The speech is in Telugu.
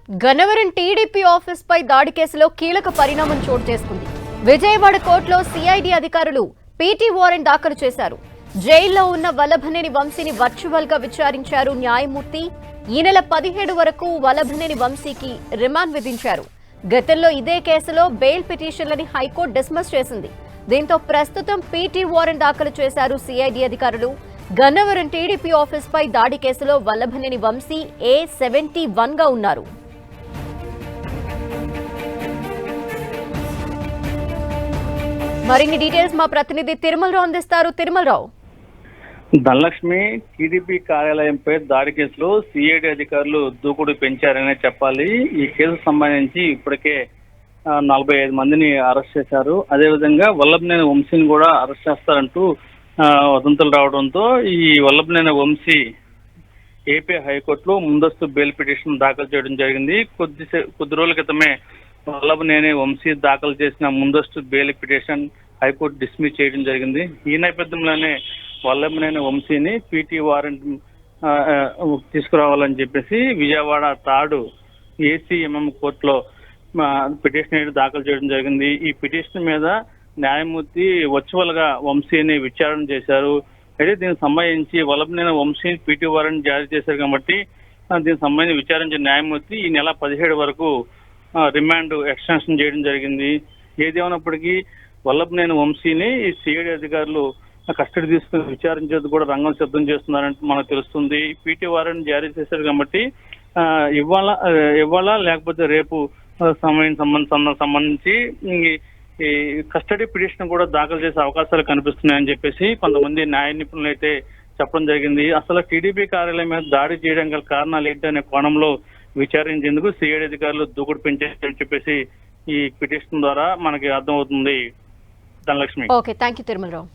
గన్నవరం టీడీపీ ఆఫీస్ పై దాడి కేసులో కీలక పరిణామం చోటు చేసుకుంది. విజయవాడ కోర్టులో సిఐడి అధికారులు పీటీ వారెంట్ దాఖలు చేశారు. జైల్లో ఉన్న వల్లభనేని వంశీని వర్చువల్ గా విచారించారు న్యాయమూర్తి. ఈ నెల 17 వరకు వల్లభనేని వంశీకి రిమాండ్ విధించారు. గతంలో ఇదే కేసులో బెయిల్ పిటిషన్లని హైకోర్టు డిస్మిస్ చేసింది. దీంతో ప్రస్తుతం పీటీ వారెంట్ దాఖలు చేశారు సిఐడి అధికారులు. గన్నవరం టీడీపీ ఆఫీస్ పై దాడి కేసులో వల్లభనేని వంశీ A71 గా ఉన్నారు. మరిన్ని డీటెయిల్స్ మా ప్రతినిధి తిరుమలరావు అందిస్తారు. తిరుమలరావు, ధనలక్ష్మి, టీడీపీ కార్యాలయంపై దాడి కేసులో సిఐడి అధికారులు దూకుడు పెంచారనే చెప్పాలి. ఈ కేసుకు సంబంధించి ఇప్పటికే 45 మందిని అరెస్ట్ చేశారు. అదేవిధంగా వల్లభనేని వంశీని కూడా అరెస్ట్ చేస్తారంటూ వదంతులు రావడంతో ఈ వల్లభనేని వంశీ ఏపీ హైకోర్టులో ముందస్తు బెయిల్ పిటిషన్ దాఖలు చేయడం జరిగింది. కొద్ది రోజుల క్రితమే వల్లభనేని వంశీ దాఖలు చేసిన ముందస్తు బెయిల్ పిటిషన్ హైకోర్టు డిస్మిస్ చేయడం జరిగింది. ఈ నేపథ్యంలోనే వల్లభనేని వంశీని పీటీ వారెంట్ తీసుకురావాలని చెప్పేసి విజయవాడ తాడు ఏసీఎంఎం కోర్టులో పిటిషన్ దాఖలు చేయడం జరిగింది. ఈ పిటిషన్ మీద న్యాయమూర్తి వర్చువల్ గా వంశీని విచారణ చేశారు. అయితే దీనికి సంబంధించి వల్లభనేని వంశీ పీటీ వారెంట్ జారీ చేశారు కాబట్టి దీనికి సంబంధించి విచారించిన న్యాయమూర్తి ఈ నెల 17 వరకు రిమాండ్ ఎక్స్టెన్షన్ చేయడం జరిగింది. ఏదేమైనప్పటికీ వల్లభనేని వంశీని ఈ సిఐడి అధికారులు కస్టడీ తీసుకుని విచారించేందుకు కూడా రంగం సిద్ధం చేస్తున్నారంటే మనకు తెలుస్తుంది. పీటీ వారెంట్ జారీ చేశారు కాబట్టి ఇవాళ లేకపోతే రేపు సంబంధించి ఈ కస్టడీ పిటిషన్ కూడా దాఖలు చేసే అవకాశాలు కనిపిస్తున్నాయని చెప్పేసి కొంతమంది న్యాయ నిపుణులు అయితే చెప్పడం జరిగింది. అసలు టీడీపీ కార్యాలయం మీద దాడి చేయడం గల కారణాలు ఏంటనే కోణంలో విచారించేందుకు సిఐడి అధికారులు దూకుడు పెంచారని చెప్పేసి ఈ పిటిషన్ ద్వారా మనకి అర్థమవుతుంది. Dhanalakshmi. Okay, thank you Tirumalarao.